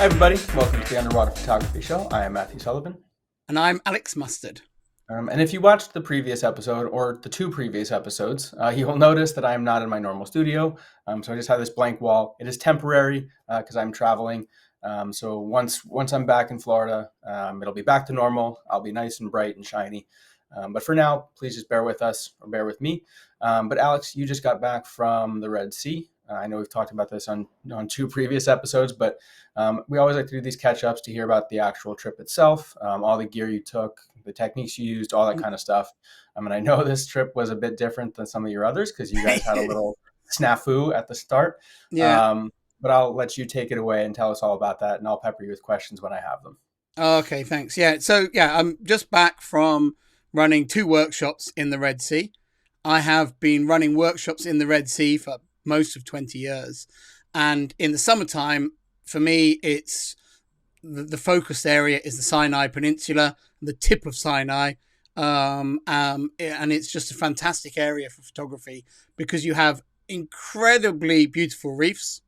everybody, welcome to the Underwater Photography Show. I am Matthew Sullivan. And I'm Alex Mustard. And if you watched the previous episode or the two previous episodes, you will notice that I am not in my normal studio. So I just have this blank wall. It is temporary because I'm traveling. So once I'm back in Florida, it'll be back to normal. I'll be nice and bright and shiny. But for now, please just bear with us or bear with me. But Alex, you just got back from the Red Sea. I know we've talked about this on two previous episodes, but we always like to do these catch-ups to hear about the actual trip itself, all the gear you took, the techniques you used, all that kind of stuff. And I know this trip was a bit different than some of your others because you guys had a little snafu at the start. Yeah. But I'll let you take it away and tell us all about that, and I'll pepper you with questions when I have them. Okay, thanks. Yeah, so I'm just back from running 2 workshops in the Red Sea. I have been running workshops in the Red Sea for most of 20 years. And in the summertime, for me, it's the focused area is the Sinai Peninsula, the tip of Sinai. And it's just a fantastic area for photography because you have incredibly beautiful reefs.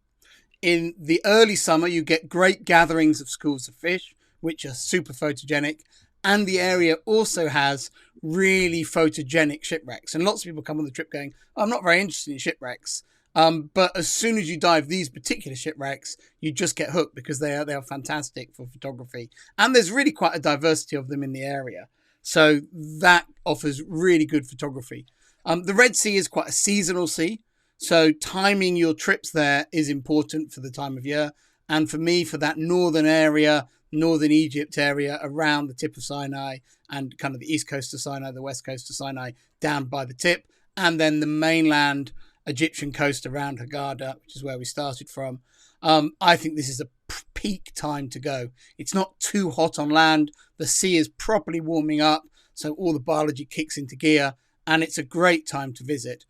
In the early summer, you get great gatherings of schools of fish, which are super photogenic. And the area also has really photogenic shipwrecks. And lots of people come on the trip going, I'm not very interested in shipwrecks. But as soon as you dive these particular shipwrecks, you just get hooked because they are fantastic for photography. And there's really quite a diversity of them in the area. So that offers really good photography. The Red Sea is quite a seasonal sea. So timing your trips there is important for the time of year. And for me, for that northern area, northern Egypt area around the tip of Sinai and kind of the east coast of Sinai, the west coast of Sinai, down by the tip, and then the mainland Egyptian coast around Hurghada, which is where we started from. I think this is a peak time to go. It's not too hot on land. The sea is properly warming up, so all the biology kicks into gear, and it's a great time to visit.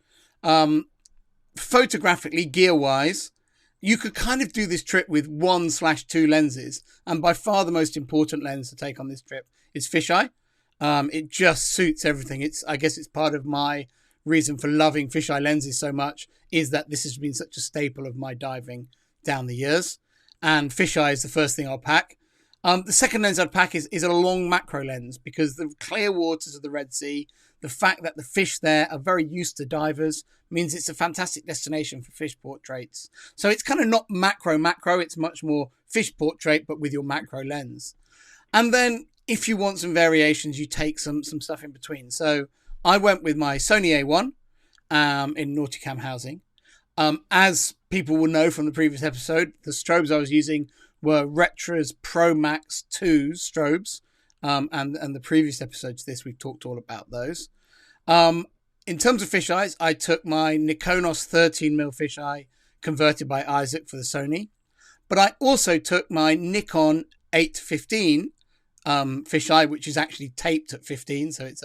Photographically, gear-wise, you could kind of do this trip with 1/2 lenses, and by far the most important lens to take on this trip is fisheye. It just suits everything. I guess it's part of my reason for loving fisheye lenses so much is that this has been such a staple of my diving down the years. And fisheye is the first thing I'll pack. The second lens I'd pack is a long macro lens because the clear waters of the Red Sea, the fact that the fish there are very used to divers means it's a fantastic destination for fish portraits. So it's kind of not macro, it's much more fish portrait, but with your macro lens. And then if you want some variations, you take some stuff in between. So I went with my Sony A1 in Nauticam housing. As people will know from the previous episode, the strobes I was using were Retra's Pro Max 2 strobes. And the previous episode to this, we've talked all about those. In terms of fisheyes, I took my Nikonos 13mm fisheye converted by Isaac for the Sony. But I also took my Nikon 8-15 fisheye, which is actually taped at 15. So it's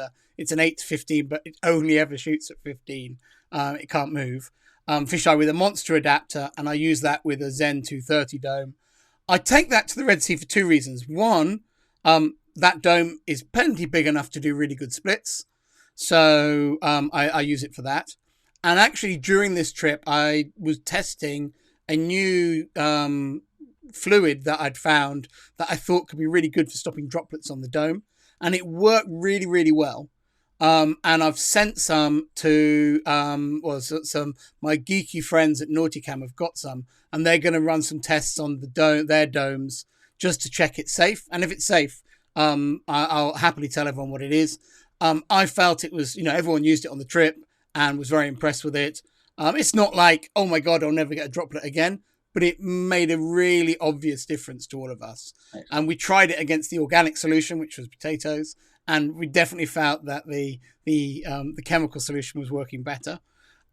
an 8-15, but it only ever shoots at 15. It can't move. Fisheye with a monster adapter, and I use that with a Zen 230 dome. I take that to the Red Sea for 2 reasons. One, that dome is plenty big enough to do really good splits. So I use it for that. And actually, during this trip, I was testing a new fluid that I'd found that I thought could be really good for stopping droplets on the dome. And it worked really, really well. And I've sent some to my geeky friends at Nauticam have got some, and they're going to run some tests on their domes just to check it's safe. And if it's safe, I'll happily tell everyone what it is. I felt it was, everyone used it on the trip and was very impressed with it. It's not like, oh my God, I'll never get a droplet again, but it made a really obvious difference to all of us. Right. And we tried it against the organic solution, which was potatoes. And we definitely felt that the chemical solution was working better.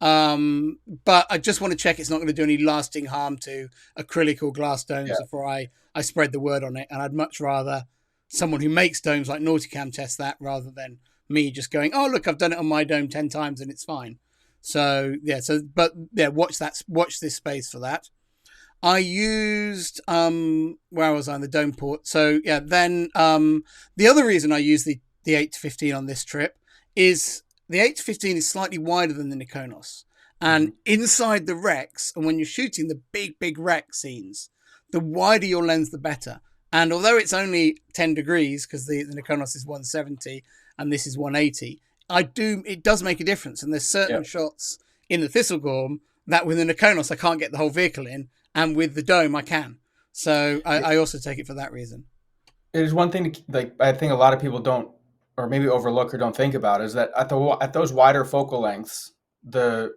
But I just want to check it's not going to do any lasting harm to acrylic or glass domes before I spread the word on it. And I'd much rather someone who makes domes like Nauticam test that rather than me just going, oh, look, I've done it on my dome 10 times and it's fine. Watch this space for that. I used, where was I on the dome port? So then the other reason I used the 8-15 on this trip is the 8-15 is slightly wider than the Nikonos. And inside the wrecks, and when you're shooting the big wreck scenes, the wider your lens, the better. And although it's only 10 degrees, because the Nikonos is 170 and this is 180, it does make a difference. And there's certain Yeah. shots in the Thistlegorm that with the Nikonos I can't get the whole vehicle in, and with the dome I can. So I also take it for that reason. It is one thing to, like, I think a lot of people don't, or maybe overlook or don't think about, is that at those wider focal lengths, a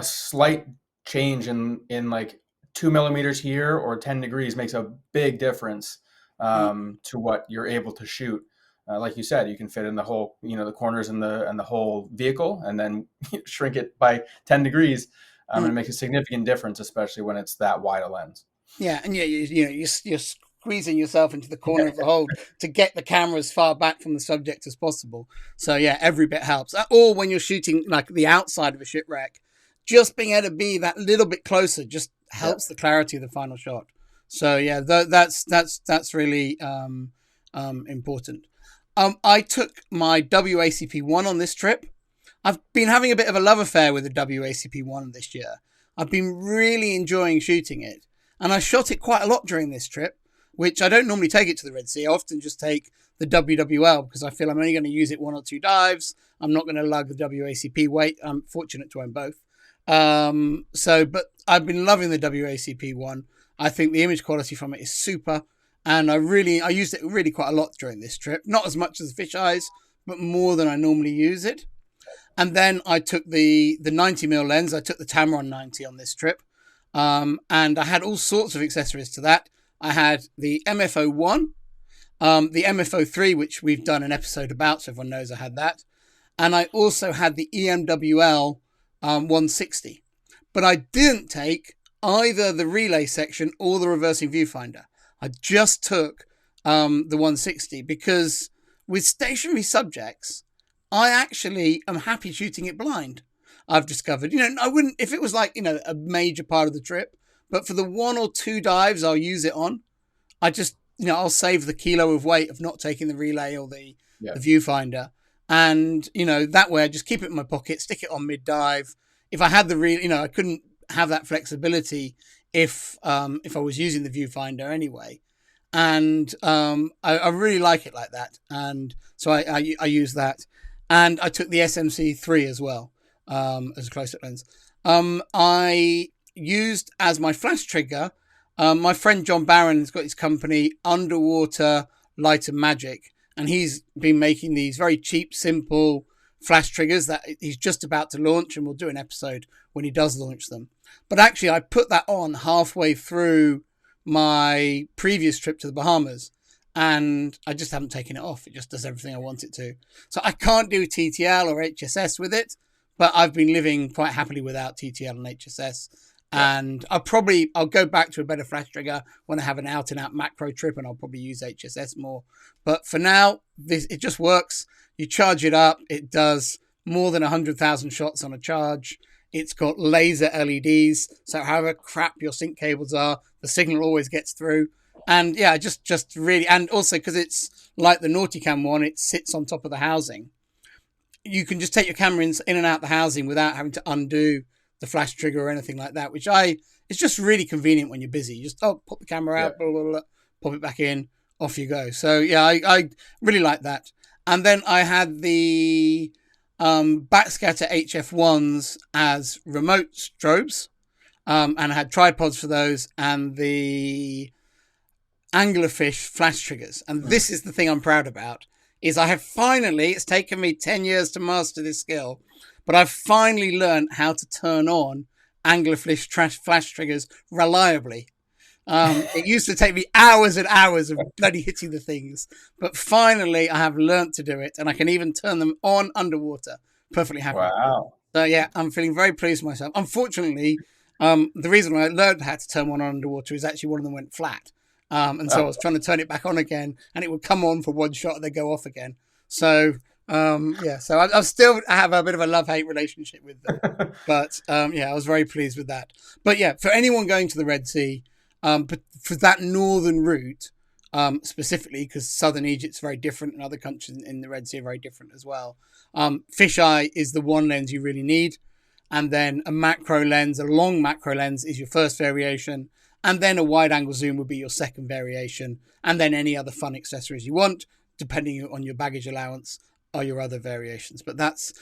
slight change in like 2 millimeters here or 10 degrees makes a big difference Mm. to what you're able to shoot. Like you said, you can fit in the whole, the corners and the whole vehicle, and then shrink it by 10 degrees, and it Mm. makes a significant difference, especially when it's that wide a lens. Yeah, and you're squeezing yourself into the corner of the hold to get the camera as far back from the subject as possible. So yeah, every bit helps. Or when you're shooting like the outside of a shipwreck, just being able to be that little bit closer just Yeah. helps the clarity of the final shot. So yeah, that's really important. I took my WACP-1 on this trip. I've been having a bit of a love affair with the WACP-1 this year. I've been really enjoying shooting it. And I shot it quite a lot during this trip, which I don't normally take it to the Red Sea. I often just take the WWL because I feel I'm only going to use it 1 or 2 dives. I'm not going to lug the WACP weight. I'm fortunate to own both. But I've been loving the WACP-1. I think the image quality from it is super. And I used it really quite a lot during this trip. Not as much as fisheyes, but more than I normally use it. And then I took the 90mm lens. I took the Tamron 90 on this trip. And I had all sorts of accessories to that. I had the MFO1, the MFO3, which we've done an episode about, so everyone knows I had that. And I also had the EMWL 160. But I didn't take either the relay section or the reversing viewfinder. I just took the 160 because with stationary subjects, I actually am happy shooting it blind. I've discovered, I wouldn't, if it was like, a major part of the trip, but for the 1 or 2 dives I'll use it on, I just, I'll save the kilo of weight of not taking the relay or the viewfinder. And, that way I just keep it in my pocket, stick it on mid dive. If I had the I couldn't have that flexibility if I was using the viewfinder anyway. And I really like it like that. And so I use that. And I took the SMC3 as well. As a close-up lens. I used as my flash trigger, my friend John Barron has got his company Underwater Light and Magic, and he's been making these very cheap, simple flash triggers that he's just about to launch, and we'll do an episode when he does launch them. But actually, I put that on halfway through my previous trip to the Bahamas, and I just haven't taken it off. It just does everything I want it to. So I can't do TTL or HSS with it. But I've been living quite happily without TTL and HSS. And I'll go back to a better flash trigger when I have an out and out macro trip, and I'll probably use HSS more. But for now, it just works. You charge it up. It does more than 100,000 shots on a charge. It's got laser LEDs. So however crap your sync cables are, the signal always gets through. And yeah, just really, and also because it's like the Nauticam one, it sits on top of the housing. You can just take your camera in and out the housing without having to undo the flash trigger or anything like that, it's just really convenient when you're busy. You just, pop the camera out, blah, blah, blah, pop it back in, off you go. So yeah, I really like that. And then I had the backscatter HF1s as remote strobes, and I had tripods for those, and the anglerfish flash triggers. And this is the thing I'm proud about. Is I have finally, it's taken me 10 years to master this skill, but I've finally learned how to turn on anglerfish flash triggers reliably. It used to take me hours and hours of bloody hitting the things, but finally I have learned to do it, and I can even turn them on underwater. Perfectly happy. Wow. So yeah, I'm feeling very pleased with myself. Unfortunately, the reason I learned how to turn one on underwater is actually one of them went flat. And so I was trying to turn it back on again, and it would come on for one shot and then go off again. So, so I have a bit of a love-hate relationship with them. But, I was very pleased with that. But yeah, for anyone going to the Red Sea, but for that northern route, specifically, because southern Egypt's very different and other countries in the Red Sea are very different as well. Fisheye is the one lens you really need. And then a long macro lens is your first variation. And then a wide angle zoom would be your second variation. And then any other fun accessories you want, depending on your baggage allowance, are your other variations. But that's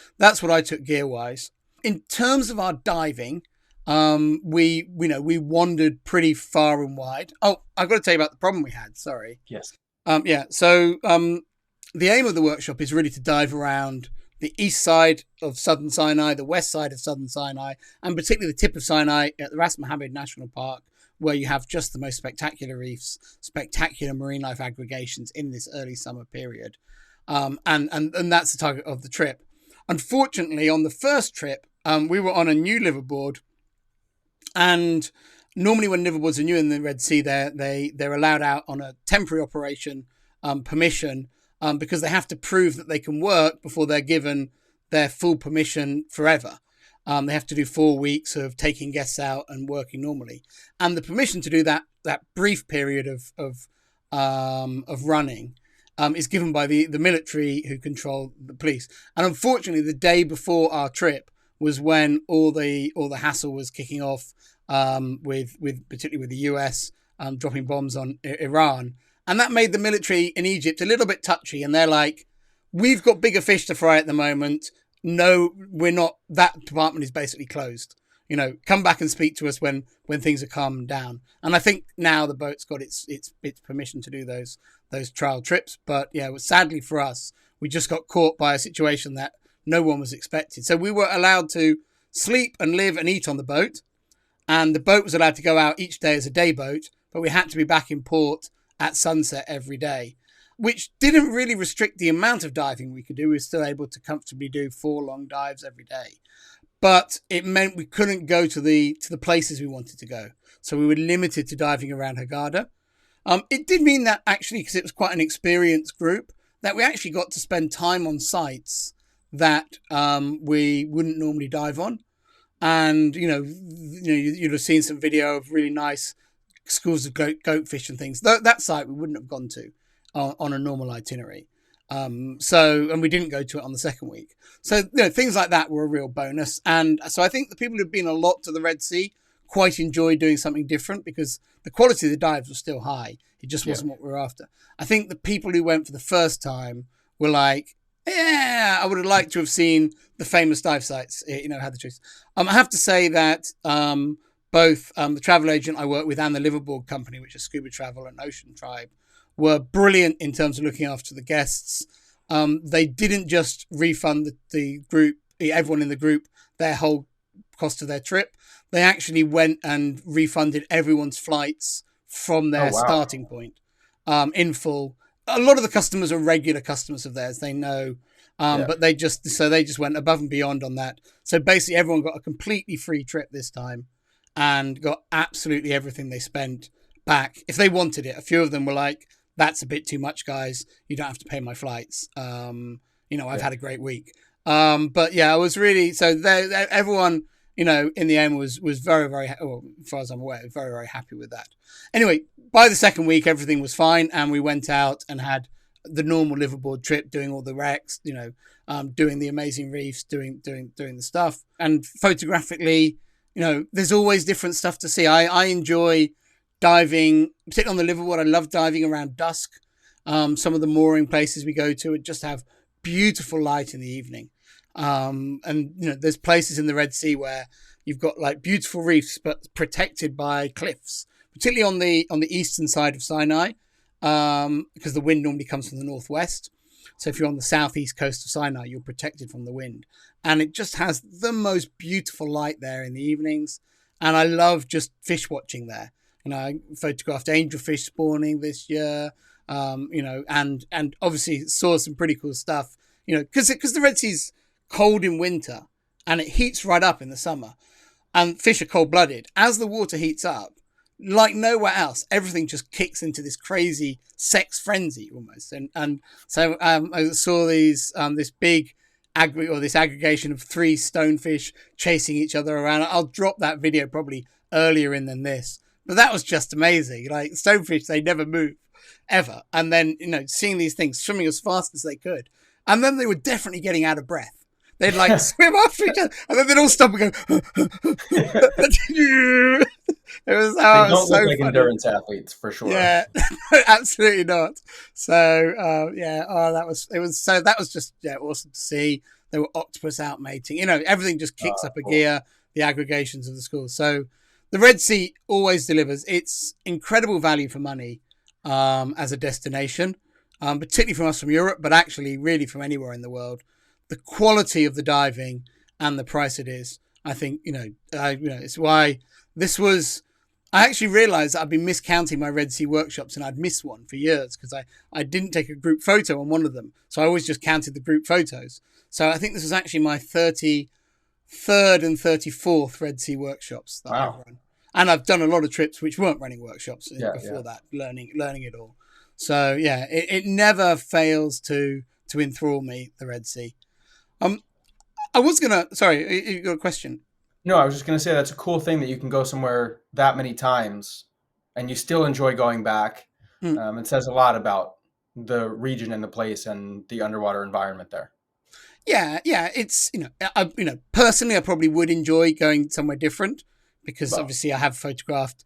what I took gear wise. In terms of our diving, we wandered pretty far and wide. Oh, I've got to tell you about the problem we had. Sorry. Yes. So the aim of the workshop is really to dive around the east side of Southern Sinai, the west side of Southern Sinai, and particularly the tip of Sinai at the Ras Mohammed National Park, where you have just the most spectacular reefs, spectacular marine life aggregations in this early summer period. And that's the target of the trip. Unfortunately, on the first trip, we were on a new liveaboard, and normally when liveaboards are new in the Red Sea, they're allowed out on a temporary operation permission, because they have to prove that they can work before they're given their full permission forever. They have to do 4 weeks of taking guests out and working normally, and the permission to do that brief period of running is given by the military, who control the police. And unfortunately, the day before our trip was when all the hassle was kicking off, with particularly with the US dropping bombs on Iran. And that made the military in Egypt a little bit touchy. And they're like, we've got bigger fish to fry at the moment. No, we're not. That department is basically closed. Come back and speak to us when things are calmed down. And I think now the boat's got its permission to do those trial trips. But yeah, sadly for us, we just got caught by a situation that no one was expected. So we were allowed to sleep and live and eat on the boat. And the boat was allowed to go out each day as a day boat, but we had to be back in port at sunset every day, which didn't really restrict the amount of diving we could do. We were still able to comfortably do 4 long dives every day. But it meant we couldn't go to the places we wanted to go. So we were limited to diving around Hurghada. It did mean that actually, because it was quite an experienced group, that we actually got to spend time on sites that we wouldn't normally dive on. And, you'd have seen some video of really nice schools of goatfish and things. That site we wouldn't have gone to on a normal itinerary. And we didn't go to it on the second week. So, things like that were a real bonus. And so I think the people who've been a lot to the Red Sea quite enjoyed doing something different, because the quality of the dives was still high. It just wasn't what we were after. I think the people who went for the first time were like, yeah, I would have liked to have seen the famous dive sites, had the choice. I have to say that both the travel agent I work with and the liveaboard company, which is Scuba Travel and Ocean Tribe, were brilliant in terms of looking after the guests. They didn't just refund the group, everyone in the group, their whole cost of their trip. They actually went and refunded everyone's flights from their starting point in full. A lot of the customers are regular customers of theirs. They know, but they just went above and beyond on that. So basically everyone got a completely free trip this time and got absolutely everything they spent back if they wanted it. A few of them were like, that's a bit too much, guys. You don't have to pay my flights. I've had a great week. But yeah, I was really, everyone, in the end was very, very, well, as far as I'm aware, very, very happy with that. Anyway, by the second week, everything was fine. And we went out and had the normal liveaboard trip, doing all the wrecks, doing the amazing reefs, doing the stuff. And photographically, there's always different stuff to see. I enjoy diving, particularly on the liveaboard. I love diving around dusk. Some of the mooring places we go to just have beautiful light in the evening. There's places in the Red Sea where you've got like beautiful reefs, but protected by cliffs, particularly on the eastern side of Sinai, because the wind normally comes from the northwest. So if you're on the southeast coast of Sinai, you're protected from the wind. And it just has the most beautiful light there in the evenings. And I love just fish watching there. I photographed angelfish spawning this year, and obviously saw some pretty cool stuff, because the Red Sea's cold in winter and it heats right up in the summer, and fish are cold-blooded. As the water heats up, like nowhere else, everything just kicks into this crazy sex frenzy almost. And so I saw this big this aggregation of 3 stonefish chasing each other around. I'll drop that video probably earlier in than this. But that was just amazing. Like stonefish, they never move ever. And then, seeing these things swimming as fast as they could. And then they were definitely getting out of breath. They'd like swim after each other, and then they'd all stop and go. They It was don't look so like funny. endurance athletes for sure. Yeah, absolutely not. So yeah, oh, that was just awesome to see. There were octopus out mating. Everything just kicks up a Cool. gear. The aggregations of the school. So the Red Sea always delivers. It's incredible value for money as a destination, particularly from us from Europe, but actually really from anywhere in the world. The quality of the diving and the price it is, I think, it's why this was. I actually realized that I'd been miscounting my Red Sea workshops and I'd missed one for years because I didn't take a group photo on one of them. So I always just counted the group photos. So I think this was actually my 33rd and 34th Red Sea workshops that I've Wow. run. And I've done a lot of trips which weren't running workshops Yeah, yeah. before that, learning it all. So yeah, it never fails to enthrall me, the Red Sea. Um, I was gonna. Sorry, you got a question? No, I was just gonna say that's a cool thing that you can go somewhere that many times and you still enjoy going back. Hmm. It says a lot about the region and the place and the underwater environment there. Yeah. It's personally, I probably would enjoy going somewhere different because Well, obviously I have photographed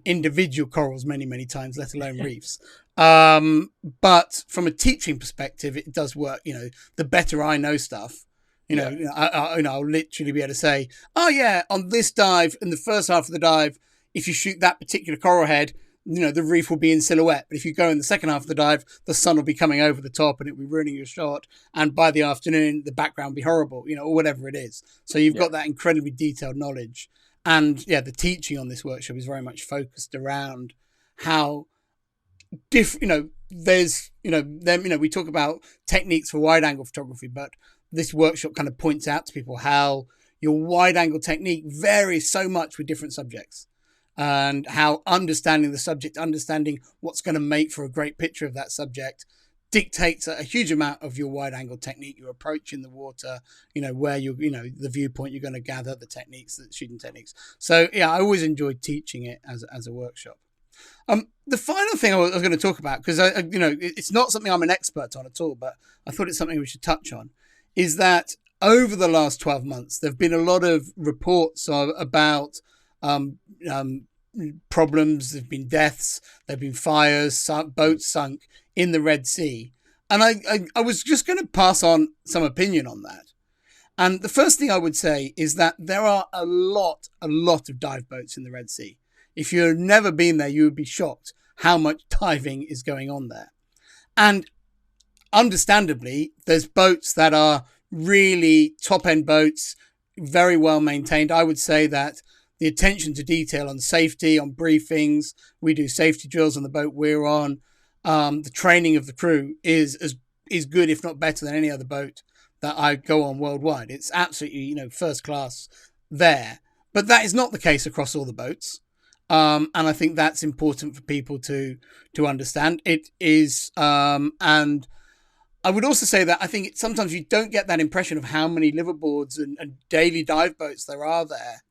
individual corals many times, let alone reefs. But from a teaching perspective, it does work. The better I know stuff, yeah, I'll literally be able to say, oh yeah, on this dive, in the first half of the dive, if you shoot that particular coral head, the reef will be in silhouette. But if you go in the second half of the dive, the sun will be coming over the top and it will be ruining your shot. And by the afternoon, the background will be horrible, or whatever it is. So you've yeah, got that incredibly detailed knowledge. And yeah, the teaching on this workshop is very much focused around how there's, we talk about techniques for wide angle photography, but this workshop kind of points out to people how your wide angle technique varies so much with different subjects and how understanding the subject, understanding what's going to make for a great picture of that subject dictates a huge amount of your wide angle technique, your approach in the water, where the viewpoint you're going to gather, the techniques, the shooting techniques. So yeah, I always enjoyed teaching it as a workshop. The final thing I was going to talk about, because it's not something I'm an expert on at all, but I thought it's something we should touch on, is that over the last 12 months, there have been a lot of reports about problems. There've been deaths, there've been fires, boats sunk in the Red Sea. And I was just going to pass on some opinion on that. And the first thing I would say is that there are a lot of dive boats in the Red Sea. If you've never been there, you would be shocked how much diving is going on there. And understandably, there's boats that are really top-end boats, very well maintained. I would say that the attention to detail on safety, on briefings, we do safety drills on the boat we're on. The training of the crew is good, if not better, than any other boat that I go on worldwide. It's absolutely, first class there. But that is not the case across all the boats. And I think that's important for people to understand. It is, and I would also say that I think sometimes you don't get that impression of how many liveaboards and daily dive boats there are there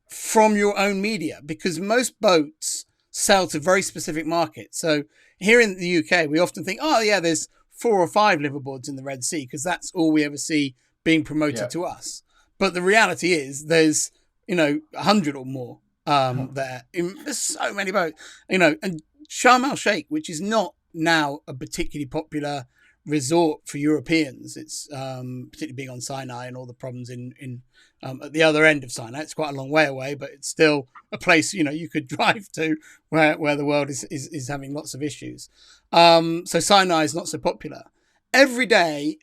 from your own media, because most boats sell to very specific markets. So here in the UK, we often think, oh yeah, there's 4 or 5 liveaboards in the Red Sea because that's all we ever see being promoted yeah. to us. But the reality is there's 100 or more there. There's so many boats, and Sharm el Sheikh, which is not now a particularly popular resort for Europeans. It's particularly being on Sinai and all the problems in at the other end of Sinai. It's quite a long way away, but it's still a place you could drive to where the world is having lots of issues. So Sinai is not so popular. Every day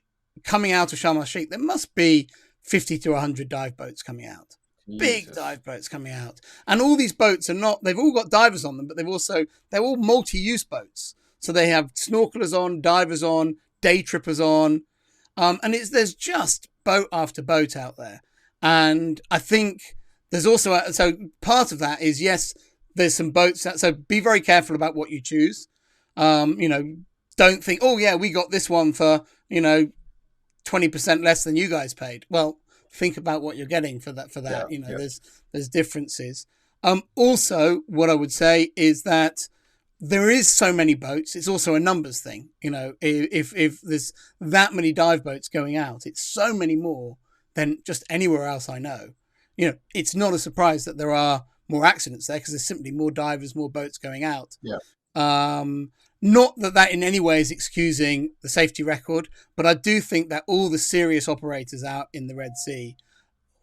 coming out of Sharm el Sheikh, there must be 50 to 100 dive boats coming out. Big Jesus. dive boats coming out. And all these boats they've all got divers on them, but they're all multi-use boats. So they have snorkelers on, divers on, day trippers on. And there's just boat after boat out there. And I think there's also, so part of that is, yes, there's some boats. So be very careful about what you choose. Don't think, oh yeah, we got this one for, 20% less than you guys paid. Well, think about what you're getting for that. Yeah. There's differences. Also, what I would say is that there is so many boats, it's also a numbers thing. If there's that many dive boats going out, it's so many more than just anywhere else I know. It's not a surprise that there are more accidents there because there's simply more divers, more boats going out. Yeah. Um, Not that that in any way is excusing the safety record, but I do think that all the serious operators out in the Red Sea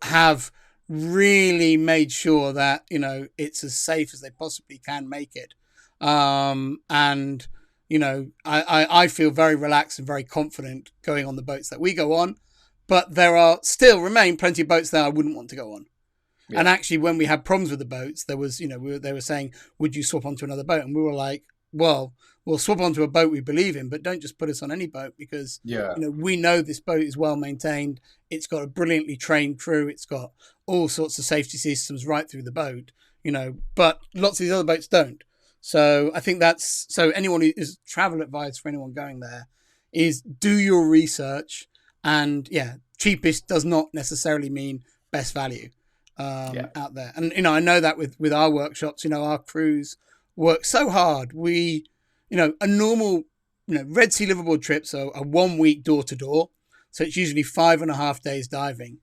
have really made sure that it's as safe as they possibly can make it. And I feel very relaxed and very confident going on the boats that we go on, but there are still remain plenty of boats that I wouldn't want to go on. And Yeah. actually, when we had problems with the boats, there was, they were saying, would you swap onto another boat? And we were like, well, we'll swap onto a boat we believe in, but don't just put us on any boat because, Yeah. we know this boat is well maintained. It's got a brilliantly trained crew. It's got all sorts of safety systems right through the boat, but lots of these other boats don't. So I think so anyone who is travel advice for anyone going there is do your research. And yeah, cheapest does not necessarily mean best value Yeah. out there. And I know that with our workshops, our crews work so hard. We, a normal, Red Sea liveaboard trips are a 1 week door to door, so it's usually 5.5 days diving.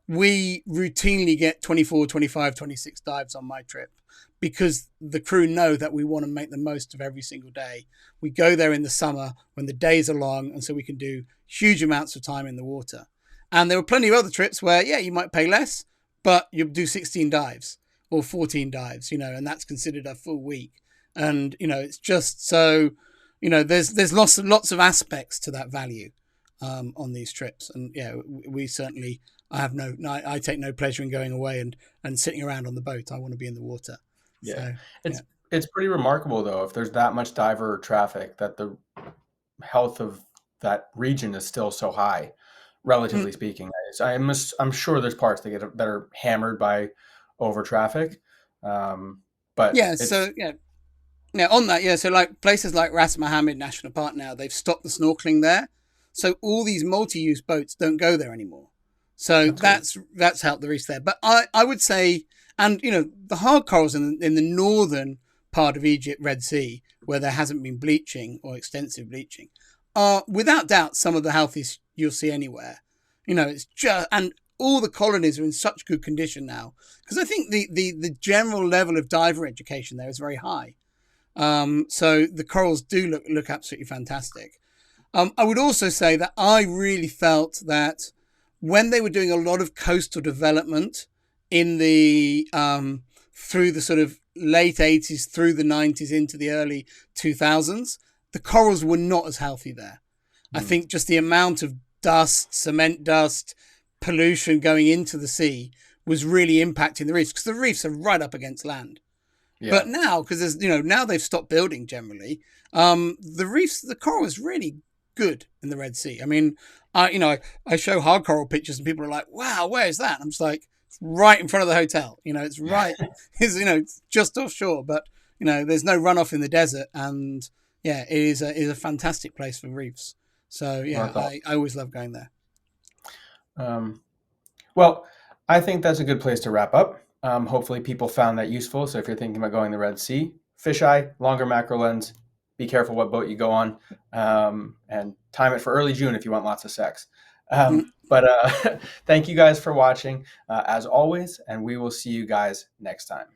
We routinely get 24, 25, 26 dives on my trip because the crew know that we want to make the most of every single day. We go there in the summer when the days are long, and so we can do huge amounts of time in the water. And there are plenty of other trips where, yeah, you might pay less, but you'll do 16 dives or 14 dives, and that's considered a full week. And, it's just so, there's lots of aspects to that value on these trips. And yeah, we certainly, I take no pleasure in going away and sitting around on the boat. I want to be in the water. Yeah. So, yeah. It's pretty remarkable though, if there's that much diver traffic, that the health of that region is still so high, Mm, relatively speaking. I'm sure there's parts that are hammered by over traffic, but yeah. it's So, yeah. Now, on that, yeah, so like places like Ras Mohammed National Park now, they've stopped the snorkeling there. So all these multi-use boats don't go there anymore. So that's good. that's helped the reef there. But I would say, and the hard corals in the northern part of Egypt, Red Sea, where there hasn't been bleaching or extensive bleaching, are without doubt some of the healthiest you'll see anywhere. It's just, and all the colonies are in such good condition now because I think the general level of diver education there is very high. So the corals do look absolutely fantastic. I would also say that I really felt that when they were doing a lot of coastal development in the through the sort of late 80s through the 90s into the early 2000s, the corals were not as healthy there. I Mm. think just the amount of dust, cement dust, pollution going into the sea was really impacting the reefs because the reefs are right up against land. Yeah. But now, because there's now they've stopped building generally, the coral is really good in the Red Sea. I mean, I show hard coral pictures and people are like, "Wow, where is that?" I'm just like, it's right in front of the hotel. It's right, it's just offshore, but there's no runoff in the desert, and yeah, it is a fantastic place for reefs. So Well, yeah, that's all. I always love going there. Um, well, I think that's a good place to wrap up. Hopefully, people found that useful. So, if you're thinking about going the Red Sea, fisheye, longer macro lens, be careful what boat you go on, and time it for early June if you want lots of sex. Mm. But thank you guys for watching, as always, and we will see you guys next time.